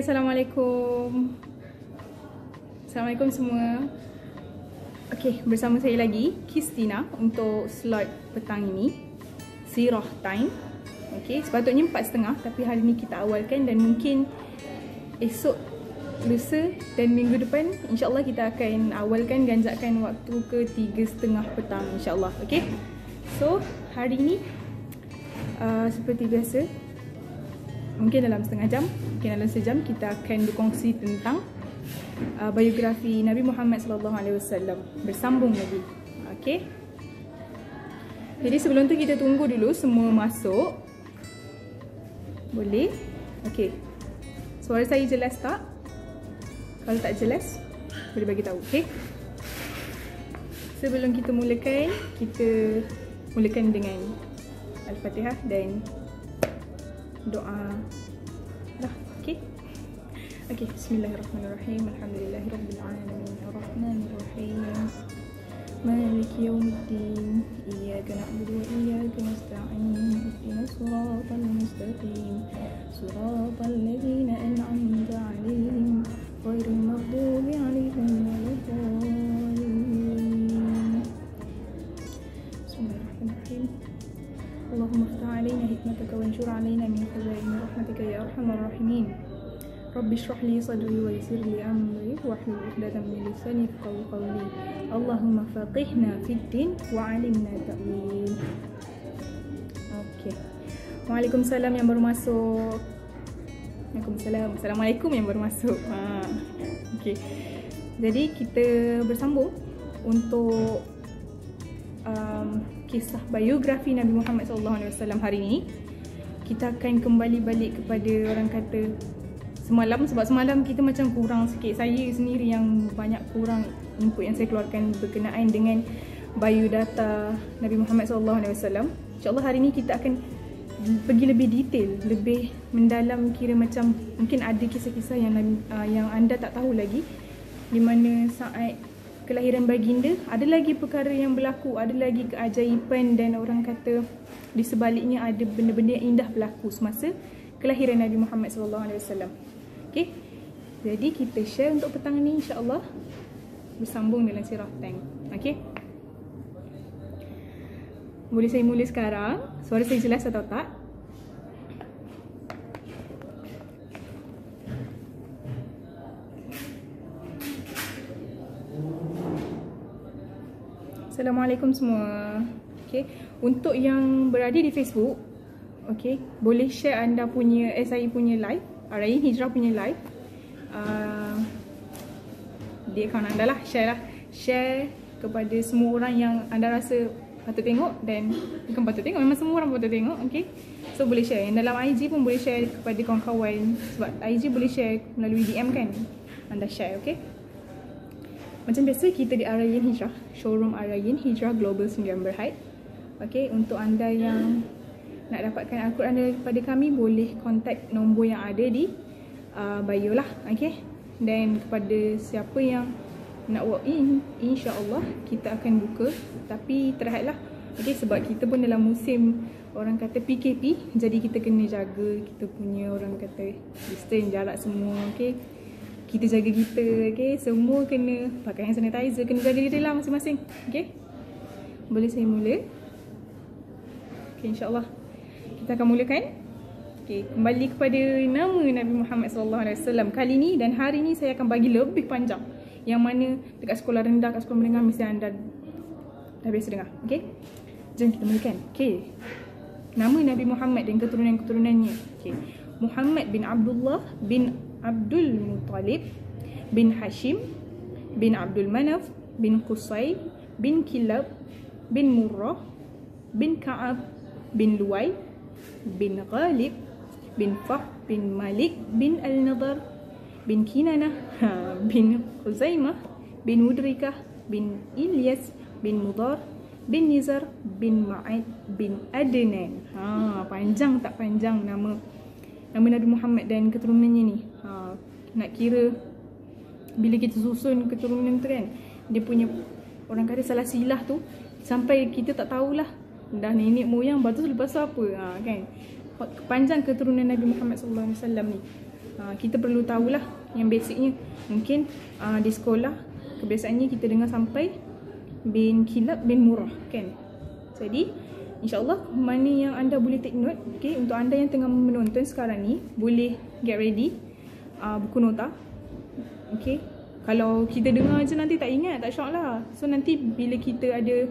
Assalamualaikum. Assalamualaikum semua. Okey, bersama saya lagi Kristina untuk slot petang ini, Sirah Time. Okey, sepatutnya 4.30 tapi hari ni kita awalkan dan mungkin esok, lusa dan minggu depan insya-Allah kita akan awalkan, ganjakkan waktu ke 3.30 petang insya-Allah. Okey. So, hari ni seperti biasa, mungkin dalam setengah jam, mungkin dalam sejam kita akan berkongsi tentang biografi Nabi Muhammad SAW. Bersambung lagi. Okey. Jadi sebelum tu kita tunggu dulu semua masuk. Boleh? Okey. Suara saya jelas tak? Kalau tak jelas, boleh bagi tahu. Okey. Sebelum kita mulakan, kita mulakan dengan Al-Fatihah dan doa. Dah, okey. Okey, bismillahirrahmanirrahim. Alhamdulillahirabbil alamin. Arrahmanirrahim. Maliki yaumiddin. Iyyaka na'budu wa iyyaka nasta'in. Ihdinas siratal mustaqim. Siratal ladzina an'amta 'alaihim ghairil maghdubi 'alaihim waladdallin. Bismillahirrahmanirrahim. Allahumma iftah 'alaina hikmataka wanshur 'alaina min khazaini rahmatika ya arhamar rahimin. Rabbi shrah li sadri wa yassir li amri wahlul 'uqdatam min lisani yafqahu qawli. Allahumma faqihna fid din wa 'allimna ta'wil. Okey. Waalaikumsalam yang baru masuk. Waalaikumsalam. Assalamualaikum yang baru masuk. Okey. Jadi kita bersambung untuk kisah biografi Nabi Muhammad SAW hari ini. Kita akan kembali balik kepada orang kata semalam, sebab semalam kita macam kurang sikit. Saya sendiri yang banyak kurang input yang saya keluarkan berkenaan dengan biodata Nabi Muhammad SAW. InsyaAllah hari ini kita akan pergi lebih detail, lebih mendalam, kira macam mungkin ada kisah-kisah yang anda tak tahu lagi, di mana saat kelahiran baginda ada lagi perkara yang berlaku, ada lagi keajaiban dan orang kata di sebaliknya ada benda-benda yang indah berlaku semasa kelahiran Nabi Muhammad SAW. Okey. Jadi kita share untuk petang ni insya-Allah bersambung dengan Sirah Time. Okey. Boleh saya mula sekarang? Suara saya jelas atau tak? Assalamualaikum semua. Okey, untuk yang berada di Facebook, okey, boleh share anda punya saya punya live, Arayan Hijrah punya live. Di akaun anda lah, share kepada semua orang yang anda rasa patut tengok, dan bukan patut tengok, memang semua orang patut tengok. Okey. So boleh share. Yang dalam IG pun boleh share kepada kawan-kawan, sebab IG boleh share melalui DM kan. Anda share, okey. Macam biasa kita di Arayan Hijrah, showroom Arayan Hijrah Global Sdn Bhd. Okey, untuk anda yang nak dapatkan Al-Quran daripada kami, boleh kontak nombor yang ada di bio lah. Okey. Dan kepada siapa yang nak walk in, insya-Allah kita akan buka, tapi terhadlah. Okey, sebab kita pun dalam musim orang kata PKP, jadi kita kena jaga kita punya orang kata distance, jarak semua. Okey. Kita jaga kita, okey. Semua kena pakai hand sanitizer, kena jaga diri lah masing-masing. Okey. Boleh saya mula? Okey, insya-Allah. Kita akan mulakan. Okey, kembali kepada nama Nabi Muhammad SAW kali ni, dan hari ni saya akan bagi lebih panjang. Yang mana dekat sekolah rendah, kat sekolah menengah mesti anda dah biasa dengar. Okey. Jom kita mulakan. Okey. Nama Nabi Muhammad dan keturunan-keturunannya. Okey. Muhammad bin Abdullah bin Abdul Muttalib bin Hashim bin Abdul Manaf bin Qusay bin Kilab bin Murrah bin Ka'ab bin Luway bin Ghalib bin Fah bin Malik bin Al-Nadar bin Kinanah bin Khuzaimah bin Mudrikah bin Ilyas bin Mudar bin Nizar bin Ma'ad bin Adnan. Panjang tak panjang nama Nabi Muhammad dan keturunannya ni. Nak kira bila kita susun keturunan tu kan, dia punya orang kata salah silah tu sampai kita tak tahulah dah nenek moyang lepas tu apa kan. Panjang keturunan Nabi Muhammad SAW ni. Kita perlu tahulah yang basicnya. Mungkin di sekolah kebiasaannya kita dengar sampai bin kilab bin murrah kan. Jadi InsyaAllah mana yang anda boleh take note. Okay, untuk anda yang tengah menonton sekarang ni, boleh get ready buku nota. Okay, kalau kita dengar je nanti tak ingat, tak syok lah. So nanti bila kita ada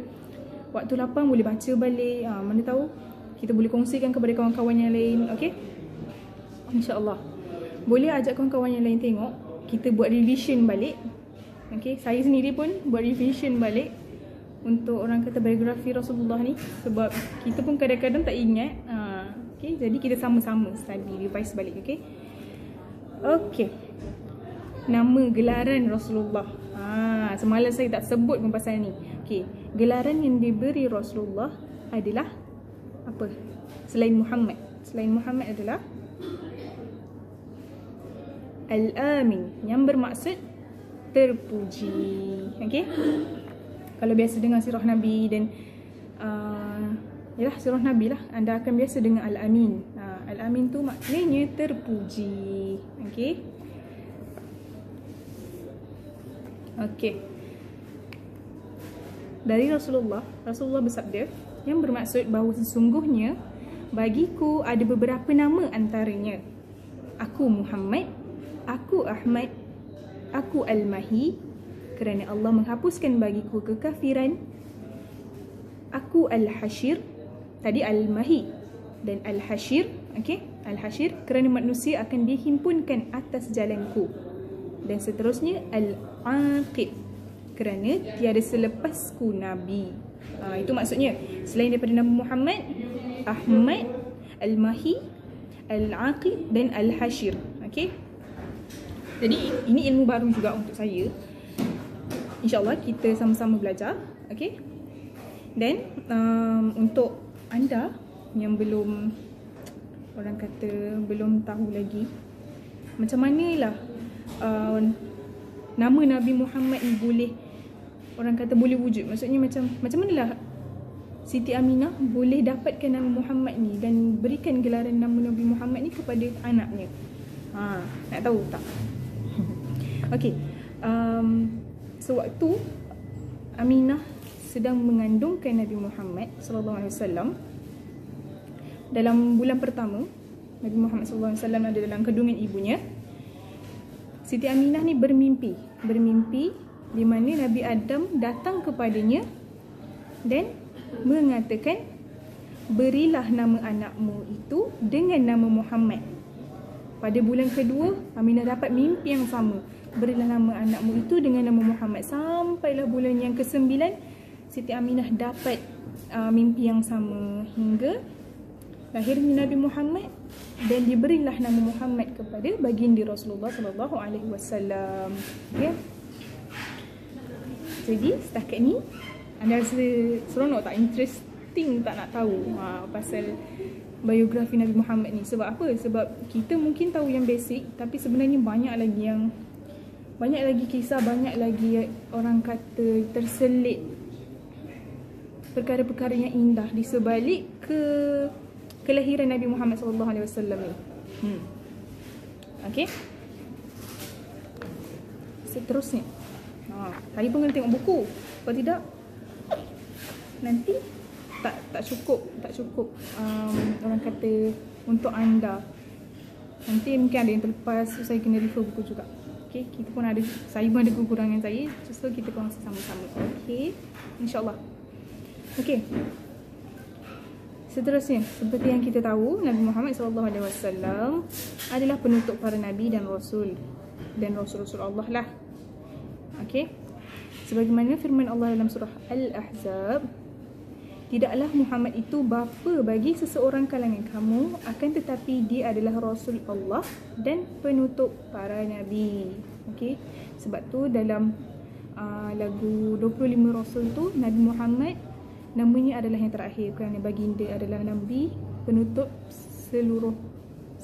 waktu lapang boleh baca balik. Mana tahu kita boleh kongsikan kepada kawan-kawan yang lain. Okay, InsyaAllah boleh ajak kawan-kawan yang lain tengok. Kita buat revision balik. Okay, saya sendiri pun buat revision balik untuk orang kata biografi Rasulullah ni, sebab kita pun kadang-kadang tak ingat. Okay, jadi kita sama-sama study, revise balik. Okay, okay. Nama gelaran Rasulullah. Semalam saya tak sebut pun pasal ni. Okay, gelaran yang diberi Rasulullah adalah apa? Selain Muhammad. Selain Muhammad adalah Al-Amin, yang bermaksud terpuji. Okay, kalau biasa dengar sirah Nabi dan yalah sirah Nabi lah, anda akan biasa dengar Al-Amin. Al-Amin tu maknanya terpuji. Okay, okay. Dari Rasulullah bersabda yang bermaksud bahawa sesungguhnya bagiku ada beberapa nama antaranya aku Muhammad, aku Ahmad, aku Al-Mahi, kerana Allah menghapuskan bagiku kekafiran. Aku Al-Hashir, tadi Al-Mahi dan Al-Hashir. Okay, Al-Hashir kerana manusia akan dihimpunkan atas jalanku. Dan seterusnya Al-Aqib, kerana tiada selepasku Nabi. Itu maksudnya selain daripada nama Muhammad, Ahmad, Al-Mahi, Al-Aqib dan Al-Hashir. Okay, jadi ini ilmu baru juga untuk saya. InsyaAllah kita sama-sama belajar. Okay, dan untuk anda yang belum, orang kata belum tahu lagi macam manalah nama Nabi Muhammad ni boleh, orang kata boleh wujud. Maksudnya macam manalah Siti Aminah boleh dapatkan nama Muhammad ni dan berikan gelaran nama Nabi Muhammad ni kepada anaknya. Nak tahu tak? Okay, sewaktu Aminah sedang mengandungkan Nabi Muhammad SAW, dalam bulan pertama Nabi Muhammad SAW ada dalam kandungan ibunya, Siti Aminah ni bermimpi di mana Nabi Adam datang kepadanya dan mengatakan, berilah nama anakmu itu dengan nama Muhammad. Pada bulan kedua Aminah dapat mimpi yang sama, berilah nama anakmu itu dengan nama Muhammad. Sampailah bulan yang ke-9 Siti Aminah dapat mimpi yang sama, hingga lahirnya Nabi Muhammad dan diberilah nama Muhammad kepada baginda Rasulullah SAW. Okay, jadi setakat ni anda rasa seronok tak? Interesting tak nak tahu pasal biografi Nabi Muhammad ni? Sebab apa? Sebab kita mungkin tahu yang basic, tapi sebenarnya banyak lagi kisah, banyak lagi orang kata terselit perkara-perkara yang indah di sebalik kelahiran Nabi Muhammad SAW ni. Okay, seterusnya saya pun kena tengok buku. Kalau tidak nanti tak cukup orang kata untuk anda. Nanti mungkin ada yang terlepas, so saya kena refer buku juga. Okay, saya pun ada kekurangan saya, so kita kongsi sama-sama. Okay, InsyaAllah. Okay, seterusnya seperti yang kita tahu, Nabi Muhammad SAW adalah penutup para Nabi dan Rasul Allah lah. Okay, sebagaimana firman Allah dalam surah Al-Ahzab, tidaklah Muhammad itu bapa bagi seseorang kalangan kamu, akan tetapi dia adalah Rasul Allah dan penutup para Nabi. Okay, sebab tu dalam lagu 25 Rasul tu, Nabi Muhammad namanya adalah yang terakhir kerana baginda adalah Nabi, penutup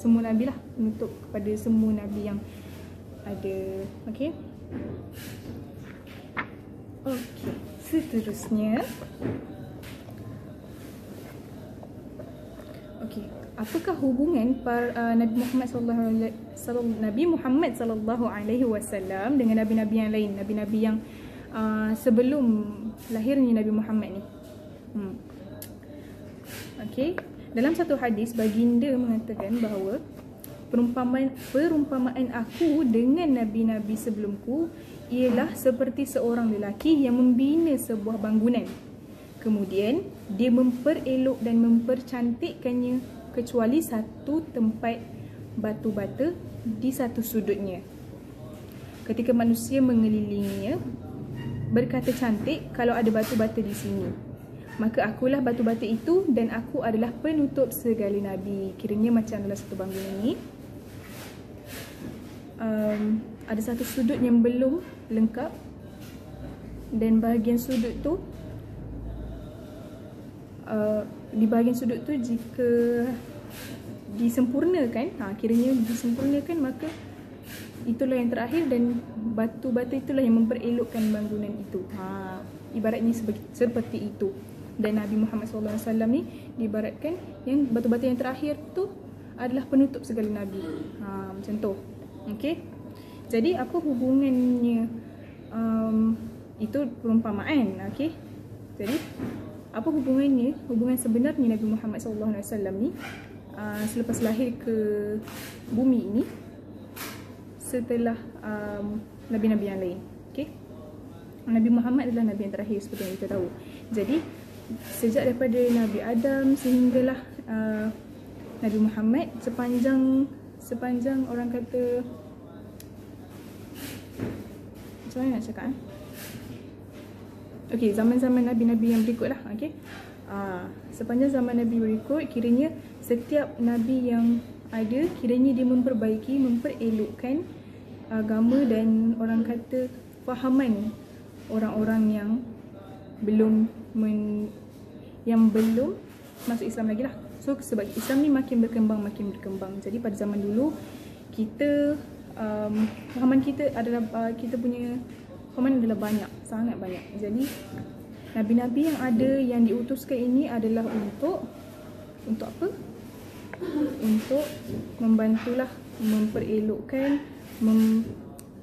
semua Nabi lah, penutup kepada semua Nabi yang ada. Okay, seterusnya Okey, apakah hubungan Nabi Muhammad sallallahu alaihi wasallam dengan nabi-nabi yang lain, nabi-nabi yang sebelum lahirnya Nabi Muhammad ni? Okey, dalam satu hadis baginda mengatakan bahawa perumpamaan aku dengan nabi-nabi sebelumku ialah seperti seorang lelaki yang membina sebuah bangunan. Kemudian dia memperelok dan mempercantikkannya kecuali satu tempat batu bata di satu sudutnya. Ketika manusia mengelilinginya berkata cantik kalau ada batu bata di sini, maka akulah batu bata itu dan aku adalah penutup segala nabi. Kiranya macam dalam satu bangunan ni ada satu sudut yang belum lengkap, dan bahagian sudut tu di bahagian sudut tu jika disempurnakan, kiranya disempurnakan, maka itulah yang terakhir dan batu bata itulah yang memperelokkan bangunan itu. Ibaratnya seperti itu. Dan Nabi Muhammad SAW ni diibaratkan yang batu-batu yang terakhir tu adalah penutup segala nabi. Macam tu. Okey. Jadi apa hubungannya? Itu perumpamaan. Okey. Jadi apa hubungannya? Hubungan sebenarnya Nabi Muhammad SAW ni selepas lahir ke bumi ini setelah nabi-nabi yang lain. Okey. Nabi Muhammad adalah nabi yang terakhir seperti yang kita tahu. Jadi sejak daripada Nabi Adam sehinggalah Nabi Muhammad, sepanjang orang kata, macam mana nak cakap? Okey, zaman-zaman nabi-nabi yang berikut lah. Okey, sepanjang zaman nabi berikut, kiranya setiap nabi yang ada, kiranya dia memperbaiki, memperelokkan agama dan orang kata fahaman orang-orang yang belum masuk Islam lagi lah. So sebab Islam ni makin berkembang. Jadi pada zaman dulu kita fahaman kita adalah kita punya fahaman adalah banyak, sangat banyak. Jadi nabi-nabi yang ada yang diutuskan ini adalah untuk apa? Untuk membantulah memperelokkan,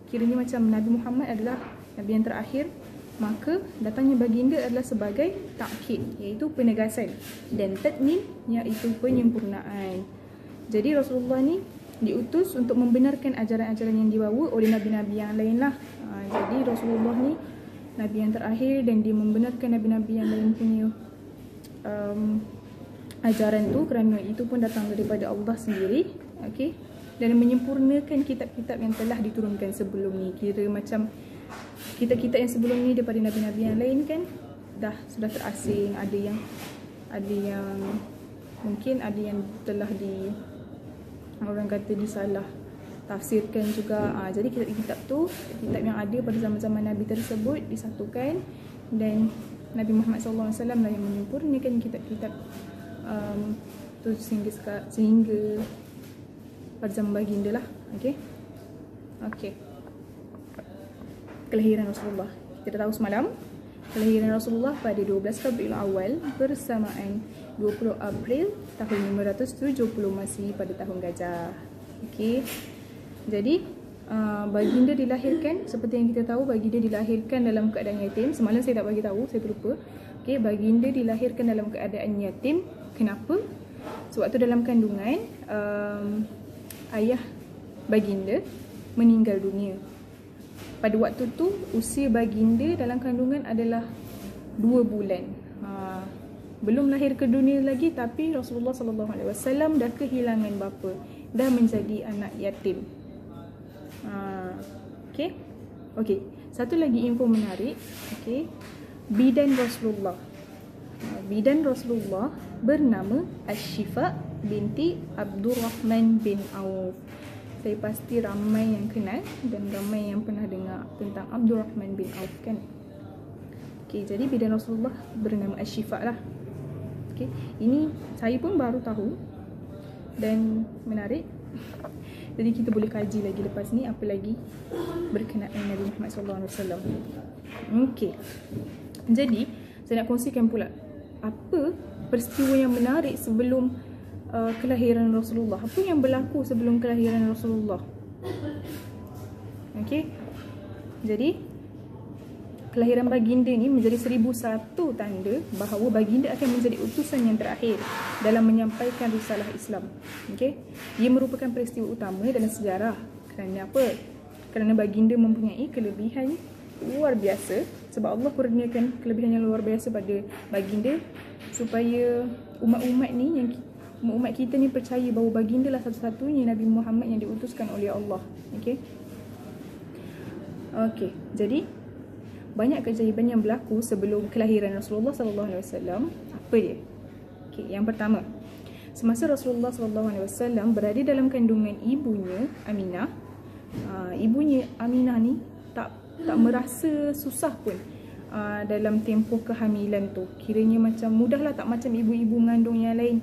kiranya macam Nabi Muhammad adalah nabi yang terakhir, maka datangnya baginda adalah sebagai takkid, iaitu penegasan, dan tatmim, iaitu penyempurnaan. Jadi Rasulullah ni diutus untuk membenarkan ajaran-ajaran yang dibawa oleh nabi-nabi yang lain lah. Jadi Rasulullah ni nabi yang terakhir dan dia membenarkan nabi-nabi yang lain punya ajaran tu, kerana itu pun datang daripada Allah sendiri. Okey, dan menyempurnakan kitab-kitab yang telah diturunkan sebelum ni. Kira macam kitab-kitab yang sebelum ni daripada nabi-nabi yang lain kan sudah terasing, ada yang mungkin ada yang telah orang kata disalah tafsirkan juga. Jadi kitab-kitab tu, kitab yang ada pada zaman-zaman nabi tersebut disatukan, dan Nabi Muhammad SAW lah yang menyempurnakan kitab-kitab tu sehingga pada zaman baginda lah. Okey. Kelahiran Rasulullah, kita dah tahu semalam, kelahiran Rasulullah pada 12 Rabiul Awal bersamaan 20 April tahun 570 Masih pada tahun Gajah. Okey. Jadi baginda dilahirkan, seperti yang kita tahu, baginda dilahirkan dalam keadaan yatim. Semalam saya tak bagi tahu, saya terlupa. Okey, baginda dilahirkan dalam keadaan yatim. Kenapa? Sewaktu dalam kandungan ayah baginda meninggal dunia. Pada waktu tu usia baginda dalam kandungan adalah 2 bulan. Belum lahir ke dunia lagi, tapi Rasulullah SAW dah kehilangan bapa, dah menjadi anak yatim. Okey. Satu lagi info menarik. Okey. Bidan Rasulullah. Bidan Rasulullah bernama Asy-Syifa binti Abdurrahman bin Auf. Saya pasti ramai yang kenal dan ramai yang pernah dengar tentang Abdurrahman bin Auf kan. Okey, jadi bidan Rasulullah bernama Asy-Syifa lah. Okey, ini saya pun baru tahu dan menarik. Jadi kita boleh kaji lagi lepas ni apa lagi berkenaan Nabi Muhammad SAW. Okey. Jadi saya nak kongsikan pula apa peristiwa yang menarik sebelum kelahiran Rasulullah. Apa yang berlaku sebelum kelahiran Rasulullah? Okey. Jadi kelahiran baginda ni menjadi 1001 tanda bahawa baginda akan menjadi utusan yang terakhir dalam menyampaikan risalah Islam. Okey. Ia merupakan peristiwa utama dalam sejarah. Kerana apa? Kerana baginda mempunyai kelebihan luar biasa, sebab Allah kurniakan kelebihan yang luar biasa pada baginda supaya umat-umat kita ni percaya bahawa baginda lah satu-satunya Nabi Muhammad yang diutuskan oleh Allah. Okey. Okey. Jadi banyak keajaiban yang berlaku sebelum kelahiran Rasulullah sallallahu alaihi wasallam. Apa dia? Okey, yang pertama, semasa Rasulullah sallallahu alaihi wasallam berada dalam kandungan ibunya Aminah, ibunya Aminah ni tak merasa susah pun dalam tempoh kehamilan tu. Kiranya macam mudahlah, tak macam ibu-ibu mengandung yang lain.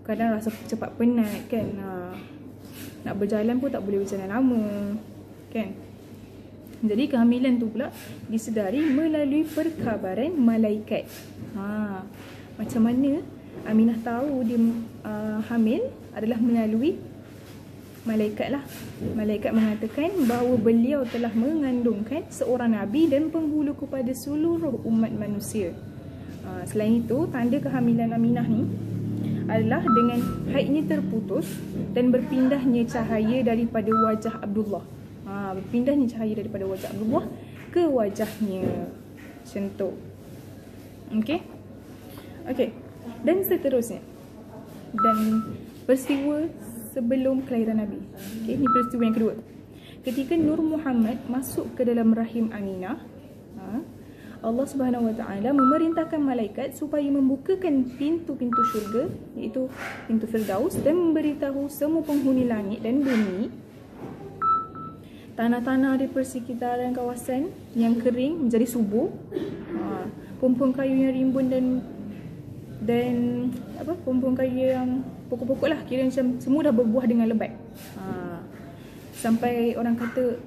Kadang rasa cepat penat kan, nak berjalan pun tak boleh berjalan lama kan. Jadi kehamilan tu pula disedari melalui perkabaran malaikat. Macam mana Aminah tahu dia hamil adalah melalui malaikat lah. Malaikat mengatakan bahawa beliau telah mengandungkan seorang Nabi dan penghulu kepada seluruh umat manusia. Selain itu, tanda kehamilan Aminah ni adalah dengan haidnya terputus dan berpindahnya cahaya daripada wajah Abdullah. Berpindahnya cahaya daripada wajah Abdullah ke wajahnya. Macam tu. Okey. Dan seterusnya. Dan peristiwa sebelum kelahiran Nabi. Okey, ini peristiwa yang kedua. Ketika Nur Muhammad masuk ke dalam rahim Aminah, Allah Subhanahu Wa Taala memerintahkan malaikat supaya membukakan pintu-pintu syurga, iaitu pintu Firdaus, dan memberitahu semua penghuni langit dan bumi, tanah-tanah di persekitaran kawasan yang kering menjadi subur, pohon-pohon kayu yang rimbun dan pohon-pohon kayu yang pokok-pokok lah, kira macam semua dah berbuah dengan lebat. Sampai orang kata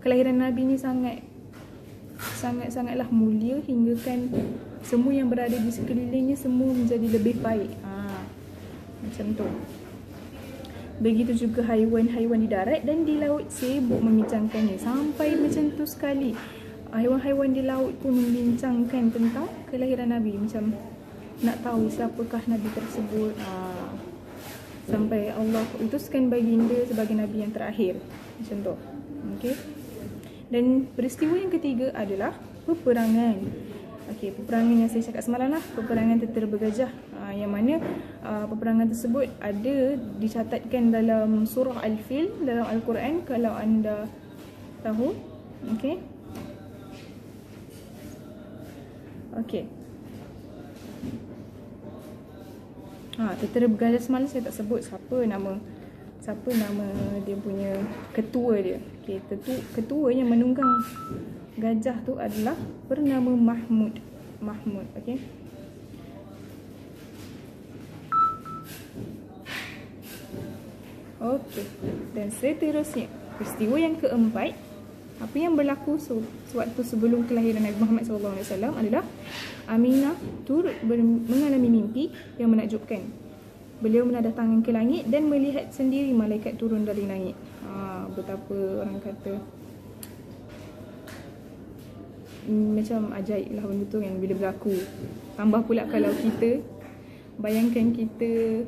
kelahiran Nabi ni sangatlah mulia, hingga kan semua yang berada di sekelilingnya semua menjadi lebih baik. Macam tu. Begitu juga haiwan-haiwan di darat dan di laut sibuk membincangkannya. Sampai macam tu sekali, haiwan-haiwan di laut pun membincangkan tentang kelahiran Nabi, macam nak tahu siapakah Nabi tersebut. Sampai Allah utuskan baginda sebagai Nabi yang terakhir. Macam tu. Okey. Dan peristiwa yang ketiga adalah peperangan. Okey, peperangan yang saya cakap semalam lah, peperangan Tentera Bergajah. Yang mana peperangan tersebut ada dicatatkan dalam surah Al-Fil dalam Al-Quran, kalau anda tahu. Okey. Tentera Bergajah semalam saya tak sebut siapa nama dia punya ketua dia. Okey, ketua yang menunggang gajah tu adalah bernama Mahmud. Okey. Okey. Dan seterusnya, peristiwa yang keempat, apa yang berlaku sewaktu sebelum kelahiran Nabi Muhammad SAW adalah Aminah turut mengalami mimpi yang menakjubkan. Beliau menadah tangan ke langit dan melihat sendiri malaikat turun dari langit. Betapa orang kata macam ajaib lah benda tu yang bila berlaku. Tambah pula kalau kita bayangkan kita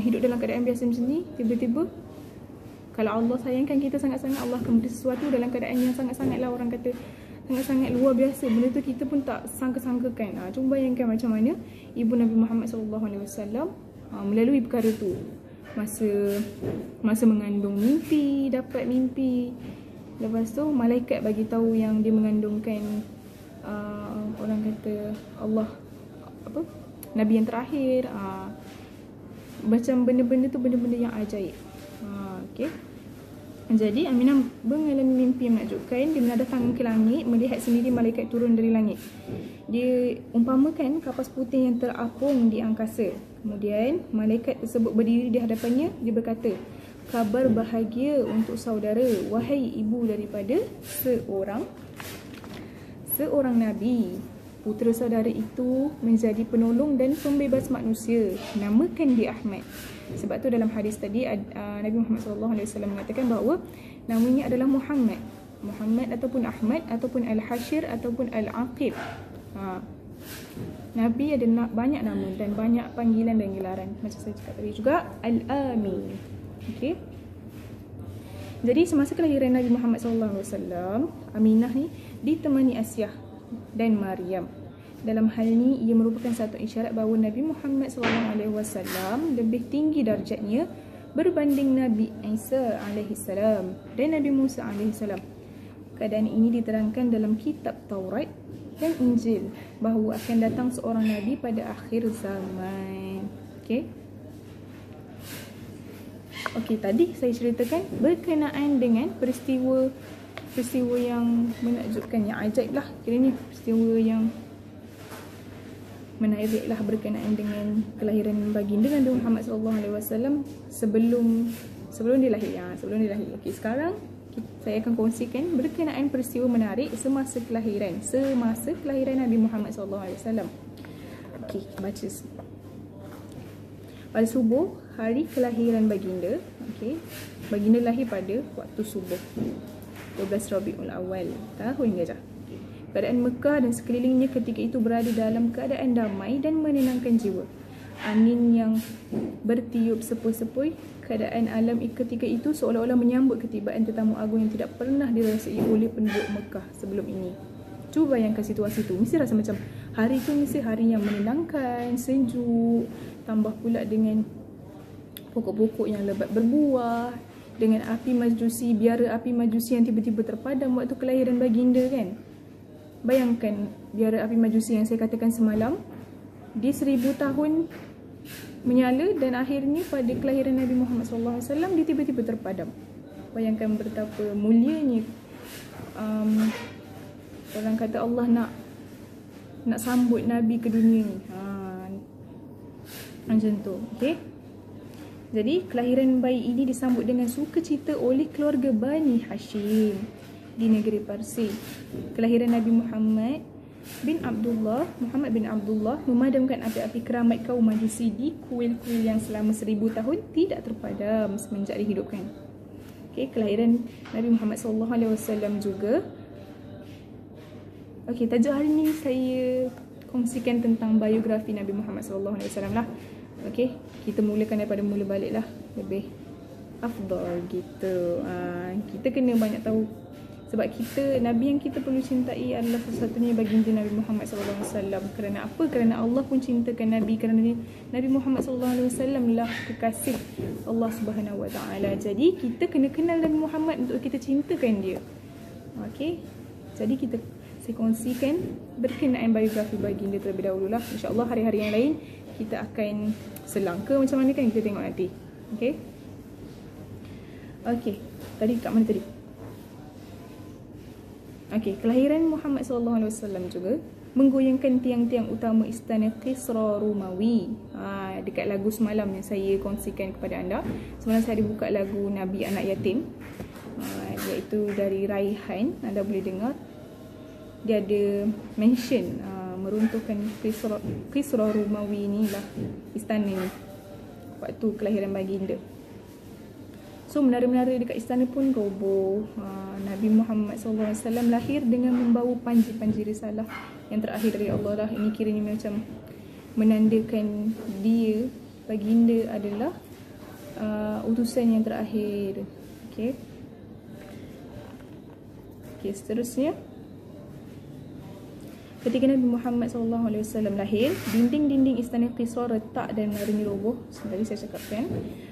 hidup dalam keadaan biasa macam ni, tiba-tiba kalau Allah sayangkan kita sangat-sangat, Allah akan beri sesuatu dalam keadaan yang sangat-sangat lah, orang kata sangat-sangat luar biasa. Benda tu kita pun tak sangka-sangkakan. Cuba bayangkan macam mana ibu Nabi Muhammad SAW melalui perkara tu. Masa mengandung mimpi, dapat mimpi. Lepas tu malaikat bagi tahu yang dia mengandungkan orang kata Allah Nabi yang terakhir. Macam benda-benda tu benda-benda yang ajaib. Okey. Jadi Aminah mengalami mimpi yang menakjubkan. Dia menadah tangan ke langit, melihat sendiri malaikat turun dari langit. Dia umpamakan kapas putih yang terapung di angkasa. Kemudian malaikat tersebut berdiri di hadapannya. Dia berkata, "Kabar bahagia untuk saudara, wahai ibu daripada seorang Nabi." Putera saudara itu menjadi penolong dan pembebas manusia. Namakan dia Ahmad. Sebab tu dalam hadis tadi Nabi Muhammad SAW mengatakan bahawa namanya adalah Muhammad. Muhammad ataupun Ahmad ataupun Al-Hashir ataupun Al-Aqib. Nabi ada banyak nama dan banyak panggilan dan gelaran. Macam saya cakap tadi juga, Al-Amin. Okey. Jadi semasa kelahiran Nabi Muhammad SAW, Aminah ni ditemani Asyah dan Maryam. Dalam hal ini, ia merupakan satu isyarat bahawa Nabi Muhammad SAW lebih tinggi darjatnya berbanding Nabi Isa AS dan Nabi Musa AS. Keadaan ini diterangkan dalam kitab Taurat dan Injil bahawa akan datang seorang Nabi pada akhir zaman. Okey, tadi saya ceritakan berkenaan dengan peristiwa yang menakjubkan, yang ajaib lah. Kiranya peristiwa yang menarik lah berkenaan dengan kelahiran baginda Nabi Muhammad SAW sebelum dia lahir. Okey, sekarang saya akan kongsikan berkenaan peristiwa menarik semasa kelahiran Nabi Muhammad SAW. Okey, baca. Pada subuh hari kelahiran baginda, baginda lahir pada waktu subuh 12 Rabiul Awal tahun Gajah. Keadaan Mekah dan sekelilingnya ketika itu berada dalam keadaan damai dan menenangkan jiwa. Angin yang bertiup sepoi-sepoi, keadaan alam ketika itu seolah-olah menyambut ketibaan tetamu agung yang tidak pernah dirasai oleh penduduk Mekah sebelum ini. Cuba bayangkan situasi itu, mesti rasa macam hari itu mesti hari yang menenangkan, sejuk, tambah pula dengan pokok-pokok yang lebat berbuah, dengan api majusi, biara api majusi yang tiba-tiba terpadam waktu kelahiran baginda kan. Bayangkan biara api majusi yang saya katakan semalam, dia 1000 tahun menyala dan akhirnya pada kelahiran Nabi Muhammad SAW dia tiba-tiba terpadam. Bayangkan betapa mulianya orang kata Allah nak sambut Nabi ke dunia ni. Macam tu. Okey. Jadi kelahiran bayi ini disambut dengan sukacita oleh keluarga Bani Hashim di negeri Parsi. Kelahiran Nabi Muhammad bin Abdullah memadamkan api-api keramat kaum Majusi di kuil-kuil yang selama 1000 tahun tidak terpadam semenjak dihidupkan. Okey, kelahiran Nabi Muhammad SAW juga. Okey, tajuk hari ni saya kongsikan tentang biografi Nabi Muhammad SAW lah. Okey, kita mulakan daripada mula balik lah, lebih afdal gitu. Kita kena banyak tahu. Sebab Nabi yang kita perlu cintai adalah satu-satunya baginda Nabi Muhammad SAW. Kerana apa? Kerana Allah pun cintakan Nabi. Kerana Nabi Muhammad SAW lah kekasih Allah Subhanahu Wa Taala. Jadi kita kena kenal Nabi Muhammad untuk kita cintakan dia. Okey, jadi saya kongsikan berkenaan biografi baginda terlebih dahulu lah. InsyaAllah hari-hari yang lain kita akan selangka macam mana kan, kita tengok nanti. Okey. Okey, tadi kat mana tadi? Okey, kelahiran Muhammad SAW juga menggoyangkan tiang-tiang utama istana Kisra Romawi. Dekat lagu semalam yang saya kongsikan kepada anda, semalam saya ada buka lagu Nabi Anak Yatim, iaitu dari Raihan. Anda boleh dengar, dia ada mention meruntuhkan Kisra Romawi ni lah, istana ni, waktu kelahiran baginda. So menara-menara dekat istana pun roboh. Nabi Muhammad SAW lahir dengan membawa panji-panji risalah yang terakhir dari Allah lah. Ini kiranya macam menandakan dia, baginda adalah utusan yang terakhir. Okey. Okey, seterusnya, ketika Nabi Muhammad SAW lahir, dinding-dinding istana Kisra retak dan menaranya roboh. Tadi saya cakapkan,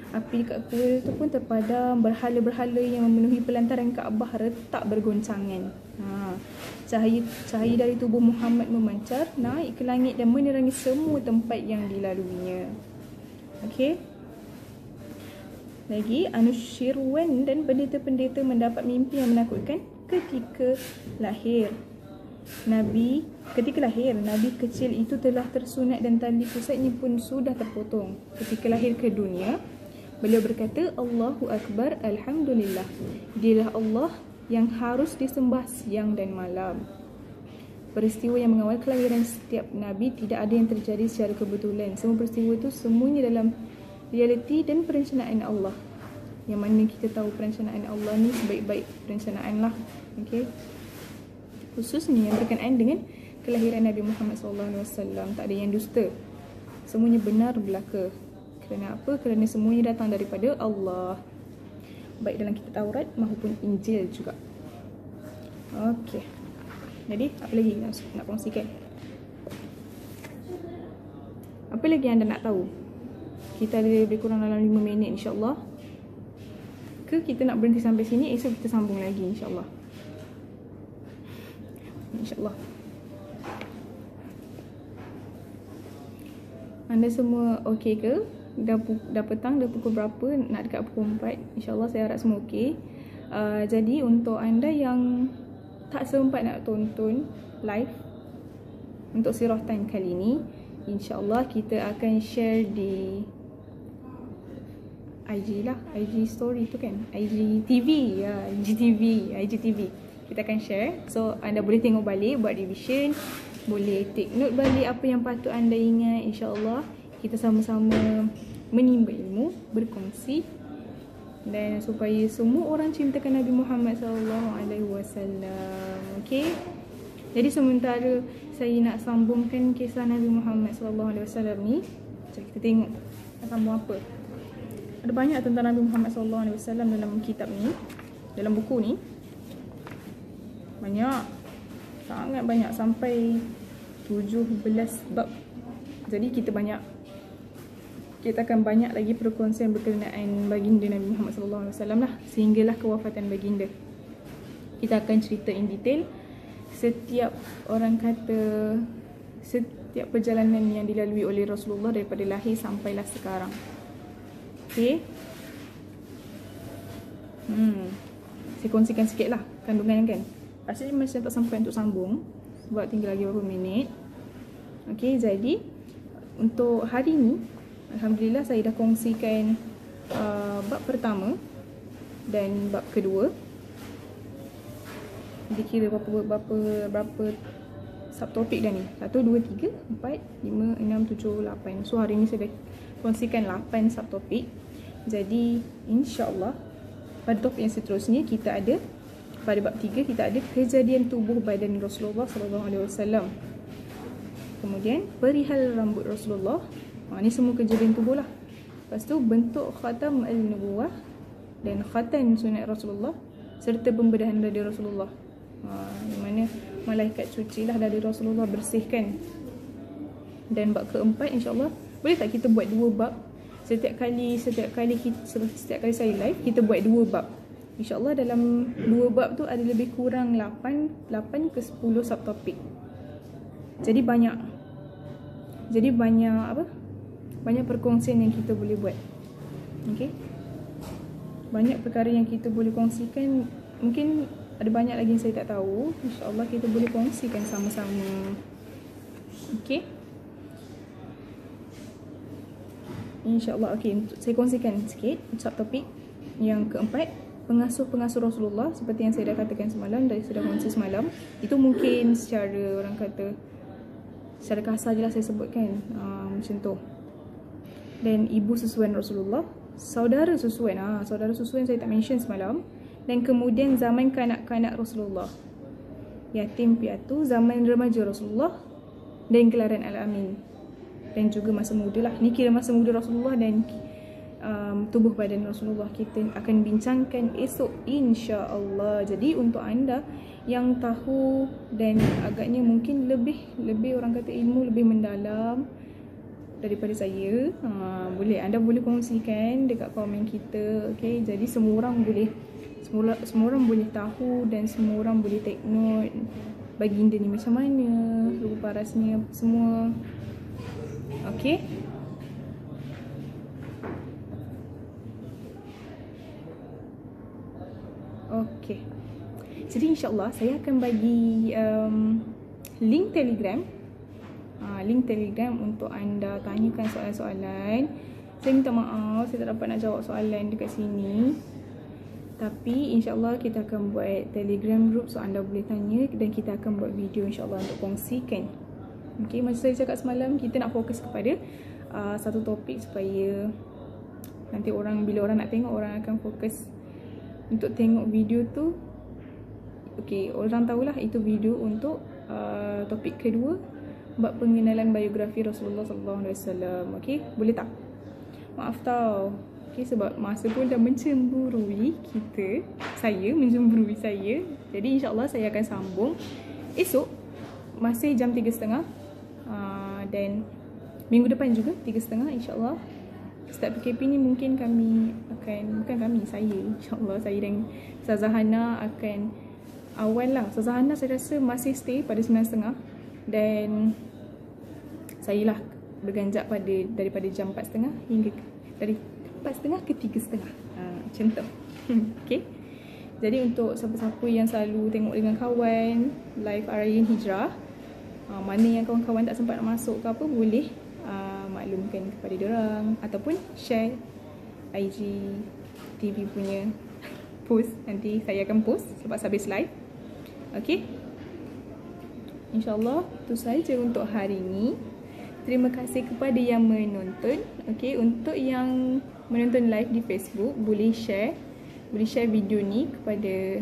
api dekat kuil tu pun terpadam, berhala-berhala yang memenuhi pelantaran Kaabah retak bergoncangan. Cahaya dari tubuh Muhammad memancar naik ke langit dan menerangi semua tempat yang dilaluinya. Okey. Lagi, Anushirwan dan pendeta-pendeta mendapat mimpi yang menakutkan ketika lahir. Ketika lahir, Nabi kecil itu telah tersunat dan tali pusatnya pun sudah terpotong. Ketika lahir ke dunia, beliau berkata, Allahu Akbar, Alhamdulillah. Dialah Allah yang harus disembah siang dan malam. peristiwa yang mengawal kelahiran setiap Nabi tidak ada yang terjadi secara kebetulan. Semua peristiwa itu semuanya dalam realiti dan perencanaan Allah. Yang mana kita tahu perencanaan Allah ni sebaik-baik perencanaan lah. Okay. Khususnya yang berkenaan dengan kelahiran Nabi Muhammad SAW. Tak ada yang dusta. Semuanya benar belaka. Kerana apa? Kerana semuanya datang daripada Allah. Baik dalam kitab Taurat maupun Injil juga. Okey. Jadi apa lagi nak kongsikan? Apa lagi anda nak tahu? Kita ada lebih kurang dalam 5 minit insya-Allah. Ke kita nak berhenti sampai sini, esok kita sambung lagi insya-Allah. InsyaAllah. Anda semua okey ke? Dah petang, dah pukul berapa? Nak dekat pukul 4. InsyaAllah saya harap semua okey. Jadi untuk anda yang tak sempat nak tonton live untuk Sirah Time kali ni, InsyaAllah kita akan share di IG lah, IG story tu kan, IGTV ya, IGTV kita akan share. So anda boleh tengok balik, buat revision, boleh take note balik apa yang patut anda ingat. InsyaAllah kita sama-sama menimba ilmu, berkongsi, dan supaya semua orang cintakan Nabi Muhammad SAW. Okay. Jadi sementara saya nak sambungkan kisah Nabi Muhammad SAW ni, kita tengok nak sambung apa. Ada banyak tentang Nabi Muhammad SAW dalam kitab ni, dalam buku ni. Banyak, sangat banyak, sampai 17 bab. Jadi kita akan banyak lagi perkongsian berkenaan baginda Nabi Muhammad SAW lah, sehinggalah kewafatan baginda. Kita akan cerita in detail setiap perjalanan yang dilalui oleh Rasulullah daripada lahir sampailah sekarang. Okay. Saya kongsikan sikit lah kandungan kan. Rasanya macam tak sampai untuk sambung sebab tinggal lagi beberapa minit. Okay, jadi untuk hari ni Alhamdulillah saya dah kongsikan bab pertama dan bab kedua. Dikira berapa subtopik dah ni. 1, 2, 3, 4, 5, 6, 7, 8. So hari ni saya dah kongsikan 8 subtopik. Jadi insya-Allah pada topik yang seterusnya kita ada, pada bab 3 kita ada kejadian tubuh badan Rasulullah SAW. Kemudian perihal rambut Rasulullah. Ni semua kejadian tubuh lah. Lepas tu bentuk khatam al-nubuwah dan khatam sunat Rasulullah serta pembedahan dada Rasulullah. Yang mana malaikat cucilah dada Rasulullah, bersihkan. Dan bab keempat insya-Allah, boleh tak kita buat 2 bab? Setiap kali saya live kita buat 2 bab. InsyaAllah dalam 2 bab tu ada lebih kurang 8 ke 10 subtopik. Jadi banyak banyak perkongsian yang kita boleh buat. Okay. Banyak perkara yang kita boleh kongsikan. Mungkin ada banyak lagi yang saya tak tahu. InsyaAllah kita boleh kongsikan sama-sama. Okay. InsyaAllah. Okay, saya kongsikan sikit subtopik yang keempat, pengasuh-pengasuh Rasulullah. Seperti yang saya dah katakan semalam, dari sudah kongsi semalam. Itu mungkin secara orang kata secara kasar je lah saya sebutkan, macam tu. Dan ibu susuan Rasulullah, saudara susuan saya tak mention semalam. Dan kemudian zaman kanak-kanak Rasulullah, yatim piatu, zaman remaja Rasulullah, dan gelaran Al-Amin. Dan juga masa muda lah. Ni kira masa muda Rasulullah dan tubuh badan Rasulullah kita akan bincangkan esok insya-Allah. Jadi untuk anda yang tahu dan agaknya mungkin lebih orang kata ilmu lebih mendalam daripada saya, anda boleh kongsikan dekat komen kita. Okay, jadi semua orang boleh tahu dan semua orang boleh take note baginda ni macam mana, rupa parasnya semua. Okay. Okay. Jadi insyaAllah saya akan bagi link Telegram. Link Telegram untuk anda tanyakan soalan-soalan. Saya minta maaf saya tak dapat nak jawab soalan dekat sini. Tapi insyaAllah kita akan buat Telegram group, so anda boleh tanya, dan kita akan buat video insyaAllah untuk kongsikan. Okay, macam saya cakap semalam, kita nak fokus kepada satu topik supaya nanti bila orang nak tengok, orang akan fokus untuk tengok video tu. Okay, orang tahulah itu video untuk topik kedua, bab pengenalan biografi Rasulullah SAW. Okay, boleh tak? Maaf tau. Okay, sebab masa pun dah mencemburui kita. Saya mencemburui saya. Jadi insyaAllah saya akan sambung esok, masih jam 3.30. Dan minggu depan juga 3.30 insyaAllah. Start PKP ni mungkin kami akan, bukan kami, saya insyaAllah, saya dan Ustazah Hana akan awal lah. Ustazah Hana saya rasa masih stay pada 9.30. Dan saya lah berganjak daripada jam 4.30 hingga dari 4.30 ke 3.30. Macam tu. Okay. Jadi untuk siapa-siapa yang selalu tengok dengan kawan live Arayan Hijrah, mana yang kawan-kawan tak sempat nak masuk ke apa, boleh maklumkan kepada diorang ataupun share IG TV punya post. Nanti saya akan post selepas habis live. Okay, InsyaAllah itu saja untuk hari ini. Terima kasih kepada yang menonton. Okay, untuk yang menonton live di Facebook, boleh share video ni kepada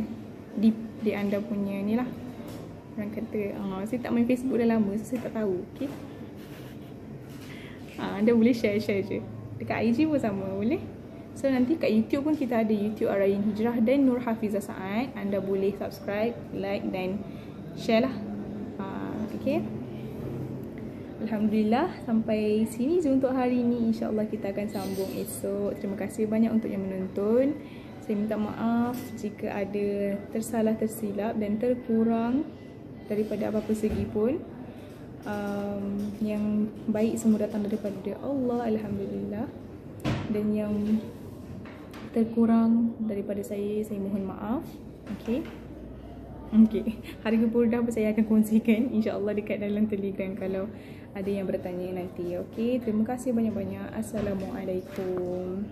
di anda punya ni lah. Orang kata, saya tak main Facebook dah lama, so saya tak tahu. Okay, anda boleh share je. Dekat IG pun sama, boleh. So nanti kat YouTube pun kita ada YouTube Arayan Hijrah dan Nur Hafizah Saad. Anda boleh subscribe, like dan share lah. Okay, Alhamdulillah, sampai sini je untuk hari ini. InsyaAllah kita akan sambung esok. Terima kasih banyak untuk yang menonton. Saya minta maaf jika ada tersalah tersilap dan terkurang daripada apa-apa segi pun. Yang baik semua datang daripada Allah, Alhamdulillah. Dan yang terkurang daripada saya mohon maaf. Okay, harga produk saya akan kongsikan insyaAllah dekat dalam Telegram kalau ada yang bertanya nanti. Okay, terima kasih banyak-banyak. Assalamualaikum.